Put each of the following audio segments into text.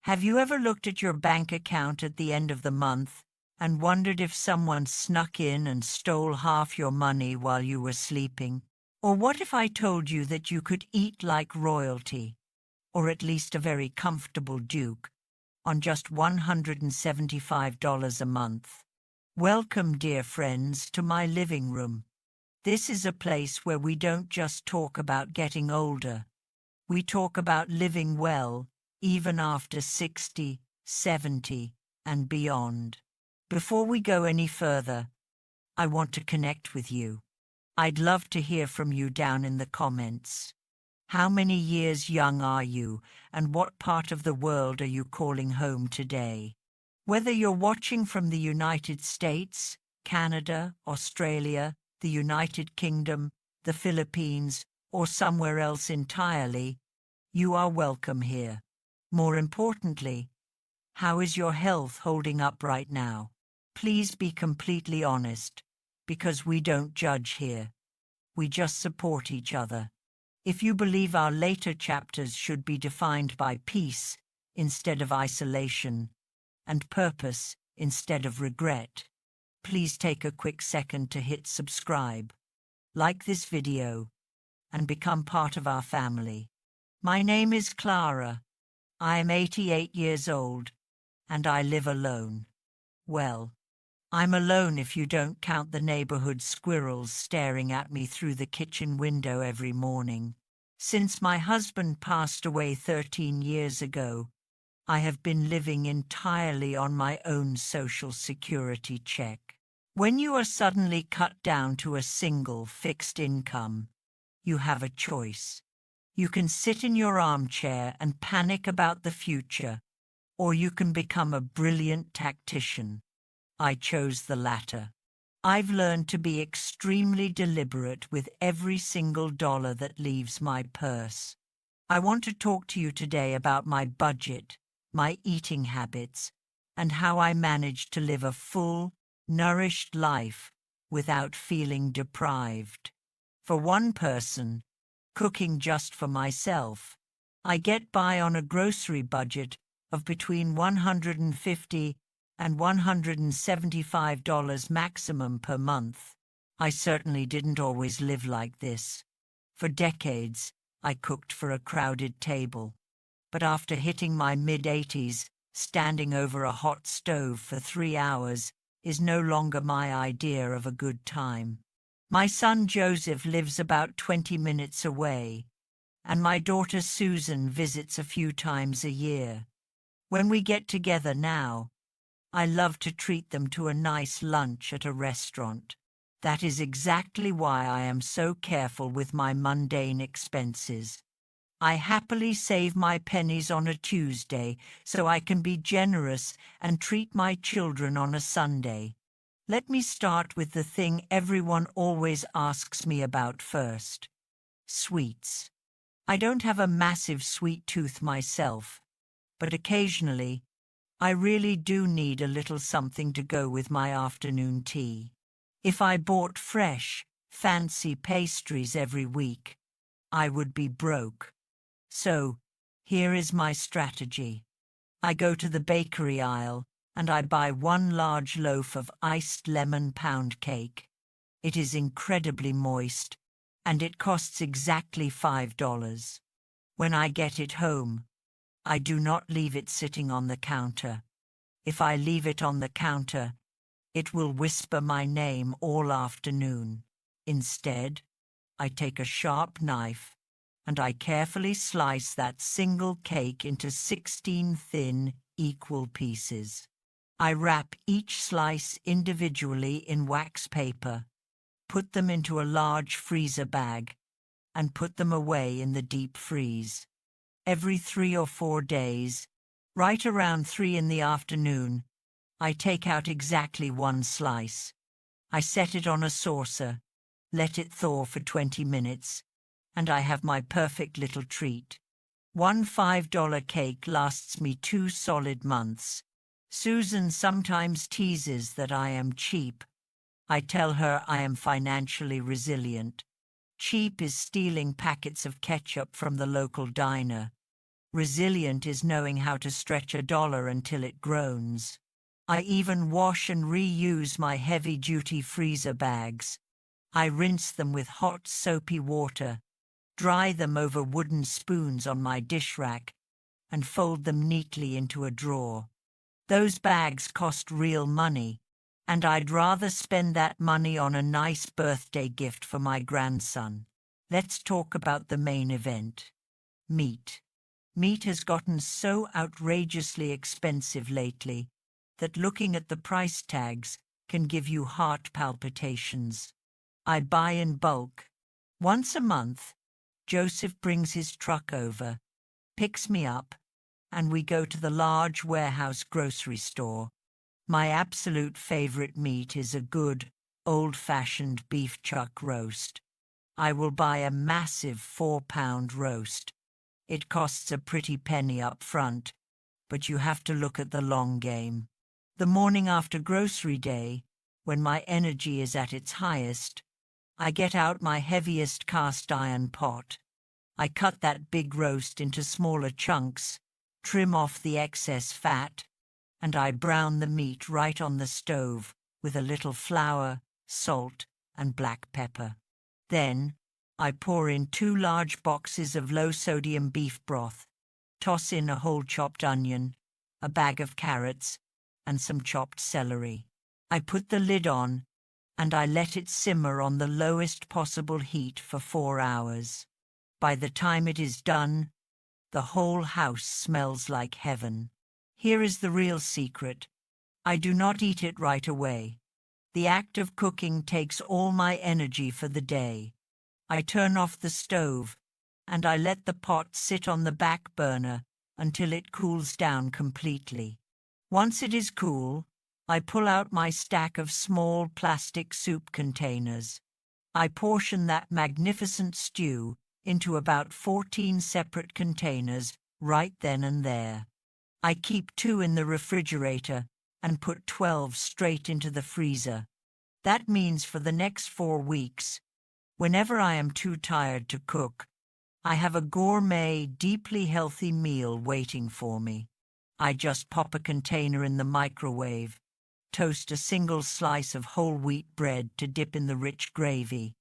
Have you ever looked at your bank account at the end of the month and wondered if someone snuck in and stole half your money while you were sleeping? Or what if I told you that you could eat like royalty, or at least a very comfortable duke, on just $175 a month? Welcome, dear friends, to my living room. This is a place where we don't just talk about getting older. We talk about living well, even after 60, 70, and beyond. Before we go any further, I want to connect with you. I'd love to hear from you down in the comments. How many years young are you, and what part of the world are you calling home today? Whether you're watching from the United States, Canada, Australia, the United Kingdom, the Philippines, or somewhere else entirely, you are welcome here. More importantly, how is your health holding up right now? Please be completely honest, because we don't judge here. We just support each other. If you believe our later chapters should be defined by peace instead of isolation, and purpose instead of regret, please take a quick second to hit subscribe, like this video, and become part of our family. My name is Clara. I am 88 years old, and I live alone. Well, I'm alone if you don't count the neighborhood squirrels staring at me through the kitchen window every morning. Since my husband passed away 13 years ago, I have been living entirely on my own social security check. When you are suddenly cut down to a single fixed income, you have a choice. You can sit in your armchair and panic about the future, or you can become a brilliant tactician. I chose the latter. I've learned to be extremely deliberate with every single dollar that leaves my purse. I want to talk to you today about my budget, my eating habits, and how I managed to live a full, nourished life without feeling deprived. For one person, cooking just for myself, I get by on a grocery budget of between $150 and $175 maximum per month. I certainly didn't always live like this. For decades, I cooked for a crowded table. But after hitting my mid-80s, standing over a hot stove for 3 hours is no longer my idea of a good time. My son Joseph lives about 20 minutes away, and my daughter Susan visits a few times a year. When we get together now, I love to treat them to a nice lunch at a restaurant. That is exactly why I am so careful with my mundane expenses. I happily save my pennies on a Tuesday so I can be generous and treat my children on a Sunday. Let me start with the thing everyone always asks me about first: sweets. I don't have a massive sweet tooth myself, but occasionally, I really do need a little something to go with my afternoon tea. If I bought fresh, fancy pastries every week, I would be broke. So, here is my strategy. I go to the bakery aisle and I buy one large loaf of iced lemon pound cake. It is incredibly moist, and it costs exactly $5. When I get it home, I do not leave it sitting on the counter. If I leave it on the counter, it will whisper my name all afternoon. Instead, I take a sharp knife and I carefully slice that single cake into 16 thin, equal pieces. I wrap each slice individually in wax paper, put them into a large freezer bag, and put them away in the deep freeze. Every 3 or 4 days, right around 3 in the afternoon, I take out exactly one slice. I set it on a saucer, let it thaw for 20 minutes, and I have my perfect little treat. One $5 cake lasts me 2 solid months. Susan sometimes teases that I am cheap. I tell her I am financially resilient. Cheap is stealing packets of ketchup from the local diner. Resilient is knowing how to stretch a dollar until it groans. I even wash and reuse my heavy-duty freezer bags. I rinse them with hot, soapy water, dry them over wooden spoons on my dish rack, and fold them neatly into a drawer. Those bags cost real money, and I'd rather spend that money on a nice birthday gift for my grandson. Let's talk about the main event. Meat. Meat has gotten so outrageously expensive lately that looking at the price tags can give you heart palpitations. I buy in bulk. Once a month, Joseph brings his truck over, picks me up, and we go to the large warehouse grocery store. My absolute favorite meat is a good, old-fashioned beef chuck roast. I will buy a massive 4-pound roast. It costs a pretty penny up front, but you have to look at the long game. The morning after grocery day, when my energy is at its highest, I get out my heaviest cast iron pot. I cut that big roast into smaller chunks, trim off the excess fat, and I brown the meat right on the stove with a little flour, salt, and black pepper. Then, I pour in 2 large boxes of low-sodium beef broth, toss in a whole chopped onion, a bag of carrots, and some chopped celery. I put the lid on, and I let it simmer on the lowest possible heat for 4 hours. By the time it is done, the whole house smells like heaven. Here is the real secret. I do not eat it right away. The act of cooking takes all my energy for the day. I turn off the stove, and I let the pot sit on the back burner until it cools down completely. Once it is cool, I pull out my stack of small plastic soup containers. I portion that magnificent stew into about 14 separate containers right then and there. I keep 2 in the refrigerator and put 12 straight into the freezer. That means for the next 4 weeks, whenever I am too tired to cook, I have a gourmet, deeply healthy meal waiting for me. I just pop a container in the microwave, toast a single slice of whole wheat bread to dip in the rich gravy,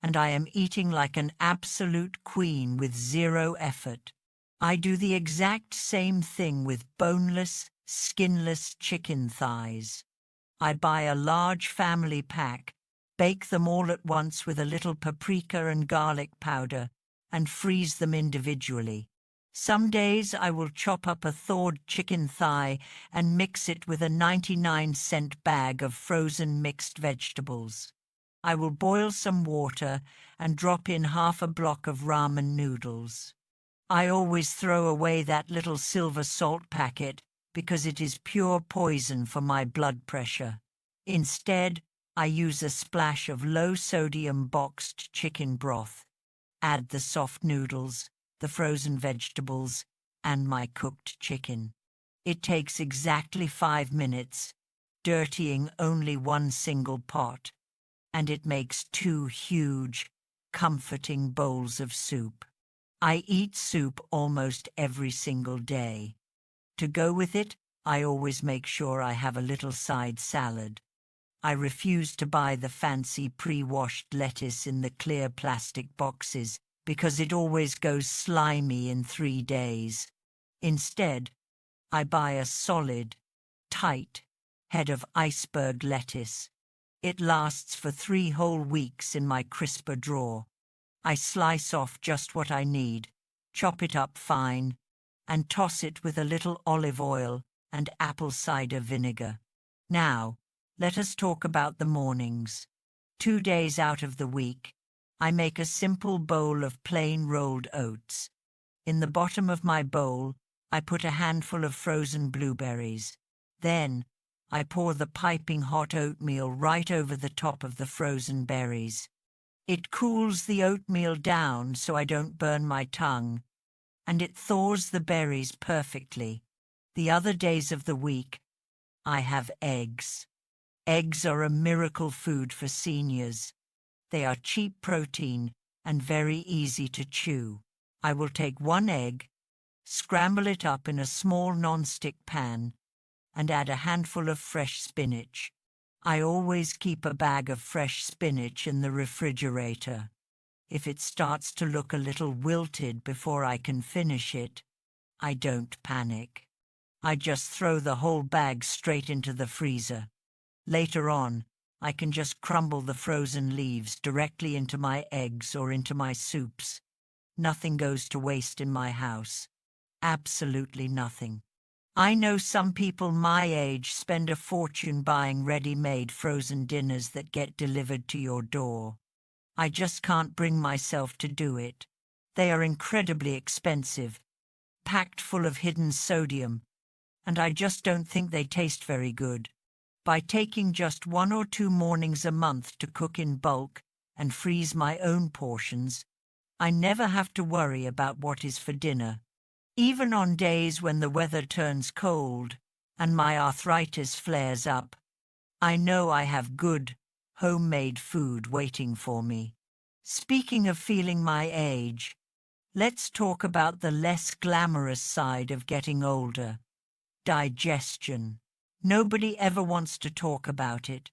and I am eating like an absolute queen with 0 effort. I do the exact same thing with boneless, skinless chicken thighs. I buy a large family pack, bake them all at once with a little paprika and garlic powder, and freeze them individually. Some days I will chop up a thawed chicken thigh and mix it with a 99-cent bag of frozen mixed vegetables. I will boil some water and drop in half a block of ramen noodles. I always throw away that little silver salt packet because it is pure poison for my blood pressure. Instead, I use a splash of low-sodium boxed chicken broth. Add the soft noodles, the frozen vegetables, and my cooked chicken. It takes exactly 5 minutes, dirtying only 1 single pot, and it makes 2 huge, comforting bowls of soup. I eat soup almost every single day. To go with it, I always make sure I have a little side salad. I refuse to buy the fancy pre-washed lettuce in the clear plastic boxes because it always goes slimy in 3 days. Instead, I buy a solid, tight head of iceberg lettuce. It lasts for 3 whole weeks in my crisper drawer. I slice off just what I need, chop it up fine, and toss it with a little olive oil and apple cider vinegar. Now, let us talk about the mornings. 2 days out of the week, I make a simple bowl of plain rolled oats. In the bottom of my bowl, I put a handful of frozen blueberries. Then, I pour the piping hot oatmeal right over the top of the frozen berries. It cools the oatmeal down so I don't burn my tongue, and it thaws the berries perfectly. The other days of the week, I have eggs. Eggs are a miracle food for seniors. They are cheap protein and very easy to chew. I will take 1 egg, Scramble it up in a small non-stick pan and add a handful of fresh spinach. I always keep a bag of fresh spinach in the refrigerator. If it starts to look a little wilted before I can finish it, I don't panic. I just throw the whole bag straight into the freezer. Later on, I can just crumble the frozen leaves directly into my eggs or into my soups. Nothing goes to waste in my house. Absolutely nothing. I know some people my age spend a fortune buying ready-made frozen dinners that get delivered to your door. I just can't bring myself to do it. They are incredibly expensive, packed full of hidden sodium, and I just don't think they taste very good. By taking just 1 or 2 mornings a month to cook in bulk and freeze my own portions, I never have to worry about what is for dinner. Even on days when the weather turns cold and my arthritis flares up, I know I have good, homemade food waiting for me. Speaking of feeling my age, let's talk about the less glamorous side of getting older: digestion. Nobody ever wants to talk about it,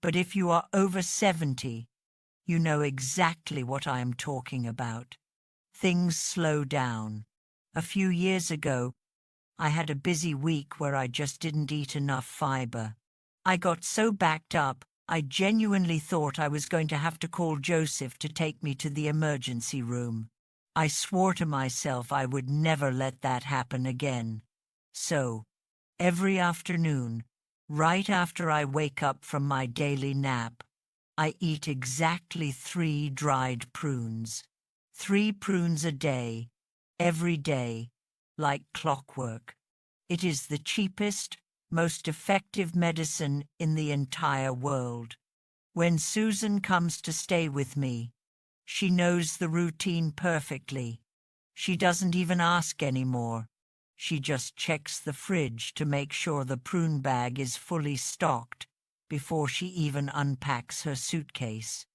but if you are over 70, you know exactly what I am talking about. Things slow down. A few years ago, I had a busy week where I just didn't eat enough fiber. I got so backed up, I genuinely thought I was going to have to call Joseph to take me to the emergency room. I swore to myself I would never let that happen again. So, every afternoon, right after I wake up from my daily nap, I eat exactly 3 dried prunes. 3 prunes a day, every day, like clockwork. It is the cheapest, most effective medicine in the entire world. When Susan comes to stay with me, she knows the routine perfectly. She doesn't even ask anymore. She just checks the fridge to make sure the prune bag is fully stocked before she even unpacks her suitcase.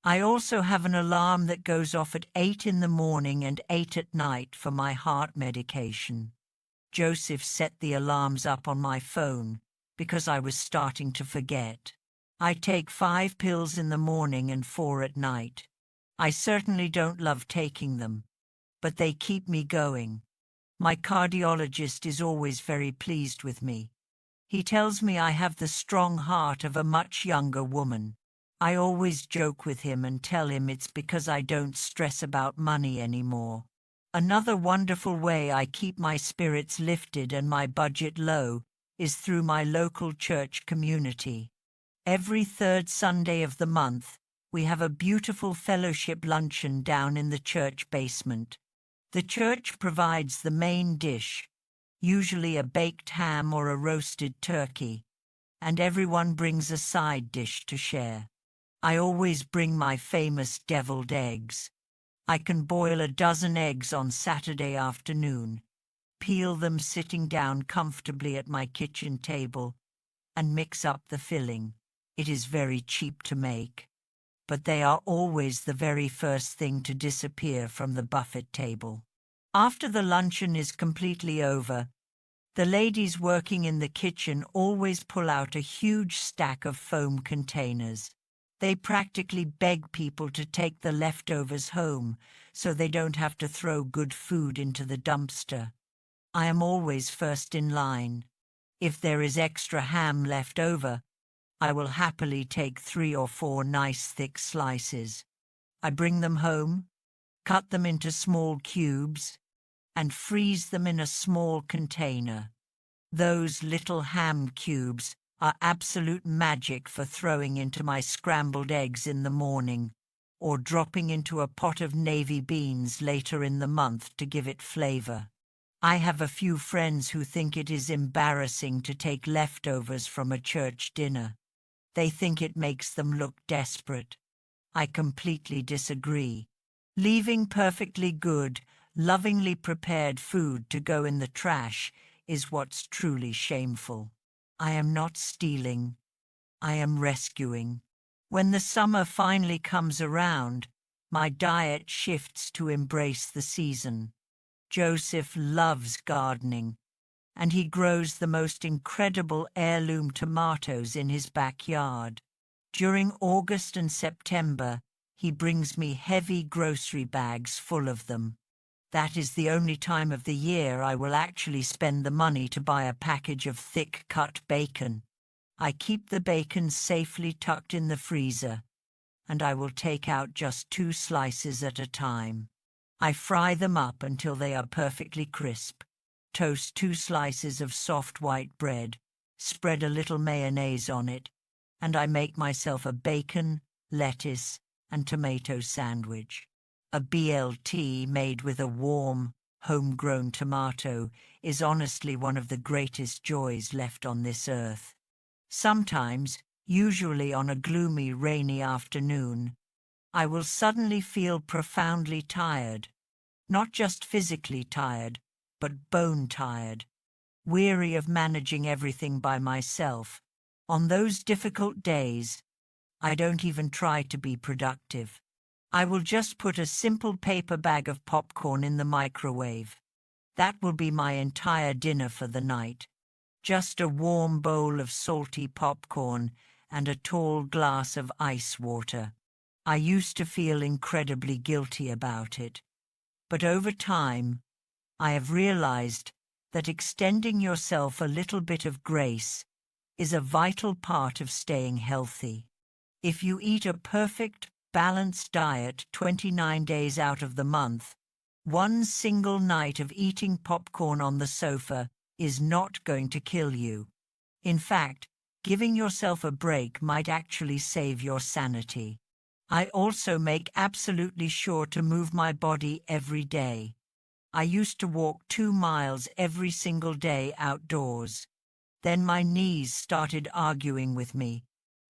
I also have an alarm that goes off at 8 in the morning and 8 at night for my heart medication. Joseph set the alarms up on my phone because I was starting to forget. I take 5 pills in the morning and 4 at night. I certainly don't love taking them, but they keep me going. My cardiologist is always very pleased with me. He tells me I have the strong heart of a much younger woman. I always joke with him and tell him it's because I don't stress about money anymore. Another wonderful way I keep my spirits lifted and my budget low is through my local church community. Every 3rd Sunday of the month, we have a beautiful fellowship luncheon down in the church basement. The church provides the main dish, usually a baked ham or a roasted turkey, and everyone brings a side dish to share. I always bring my famous deviled eggs. I can boil a dozen eggs on Saturday afternoon, peel them sitting down comfortably at my kitchen table, and mix up the filling. It is very cheap to make, but they are always the very first thing to disappear from the buffet table. After the luncheon is completely over, the ladies working in the kitchen always pull out a huge stack of foam containers. They practically beg people to take the leftovers home so they don't have to throw good food into the dumpster. I am always first in line. If there is extra ham left over, I will happily take 3 or 4 nice thick slices. I bring them home, cut them into small cubes, and freeze them in a small container. Those little ham cubes are absolute magic for throwing into my scrambled eggs in the morning, or dropping into a pot of navy beans later in the month to give it flavor. I have a few friends who think it is embarrassing to take leftovers from a church dinner. They think it makes them look desperate. I completely disagree. Leaving perfectly good, lovingly prepared food to go in the trash is what's truly shameful. I am not stealing. I am rescuing. When the summer finally comes around, my diet shifts to embrace the season. Joseph loves gardening, and he grows the most incredible heirloom tomatoes in his backyard. During August and September, he brings me heavy grocery bags full of them. That is the only time of the year I will actually spend the money to buy a package of thick-cut bacon. I keep the bacon safely tucked in the freezer, and I will take out just 2 slices at a time. I fry them up until they are perfectly crisp, toast 2 slices of soft white bread, spread a little mayonnaise on it, and I make myself a bacon, lettuce, and tomato sandwich. A BLT made with a warm, homegrown tomato is honestly one of the greatest joys left on this earth. Sometimes, usually on a gloomy, rainy afternoon, I will suddenly feel profoundly tired. Not just physically tired, but bone-tired, weary of managing everything by myself. On those difficult days, I don't even try to be productive. I will just put a simple paper bag of popcorn in the microwave. That will be my entire dinner for the night. Just a warm bowl of salty popcorn and a tall glass of ice water. I used to feel incredibly guilty about it. But over time, I have realized that extending yourself a little bit of grace is a vital part of staying healthy. If you eat a perfect, balanced diet 29 days out of the month, one single night of eating popcorn on the sofa is not going to kill you. In fact, giving yourself a break might actually save your sanity. I also make absolutely sure to move my body every day. I used to walk 2 miles every single day outdoors. Then my knees started arguing with me,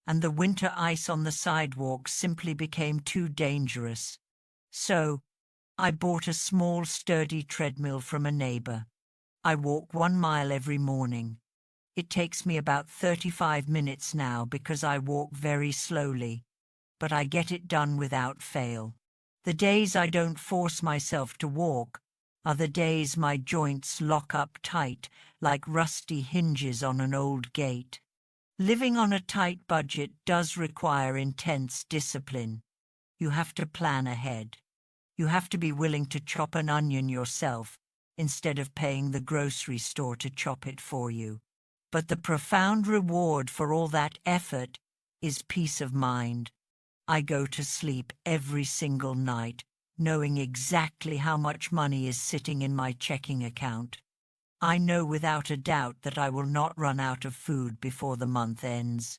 and the winter ice on the sidewalk simply became too dangerous. So, I bought a small, sturdy treadmill from a neighbor. I walk 1 mile every morning. It takes me about 35 minutes now because I walk very slowly, but I get it done without fail. The days I don't force myself to walk are the days my joints lock up tight like rusty hinges on an old gate. Living on a tight budget does require intense discipline. You have to plan ahead. You have to be willing to chop an onion yourself instead of paying the grocery store to chop it for you. But the profound reward for all that effort is peace of mind. I go to sleep every single night knowing exactly how much money is sitting in my checking account. I know without a doubt that I will not run out of food before the month ends.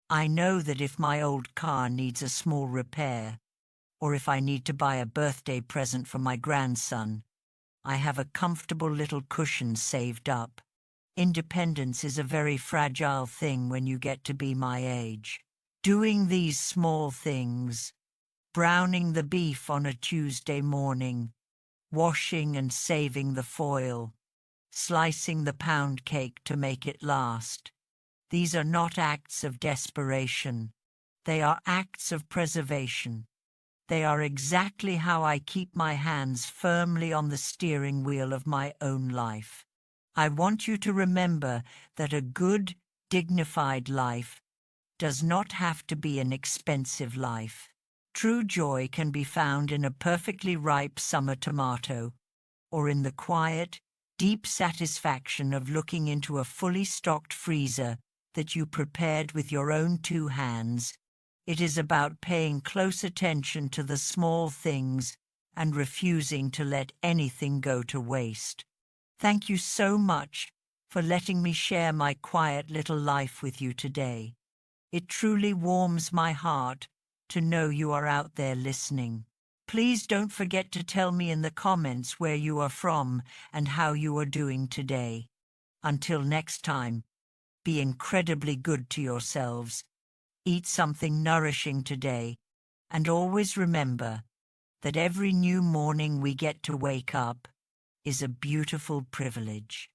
I know that if my old car needs a small repair, or if I need to buy a birthday present for my grandson, I have a comfortable little cushion saved up. Independence is a very fragile thing when you get to be my age. Doing these small things, browning the beef on a Tuesday morning, washing and saving the foil, slicing the pound cake to make it last. These are not acts of desperation. They are acts of preservation. They are exactly how I keep my hands firmly on the steering wheel of my own life. I want you to remember that a good, dignified life does not have to be an expensive life. True joy can be found in a perfectly ripe summer tomato, or in the quiet, deep satisfaction of looking into a fully stocked freezer that you prepared with your own 2 hands. It is about paying close attention to the small things and refusing to let anything go to waste. Thank you so much for letting me share my quiet little life with you today. It truly warms my heart to know you are out there listening. Please don't forget to tell me in the comments where you are from and how you are doing today. Until next time, be incredibly good to yourselves. Eat something nourishing today, and always remember that every new morning we get to wake up is a beautiful privilege.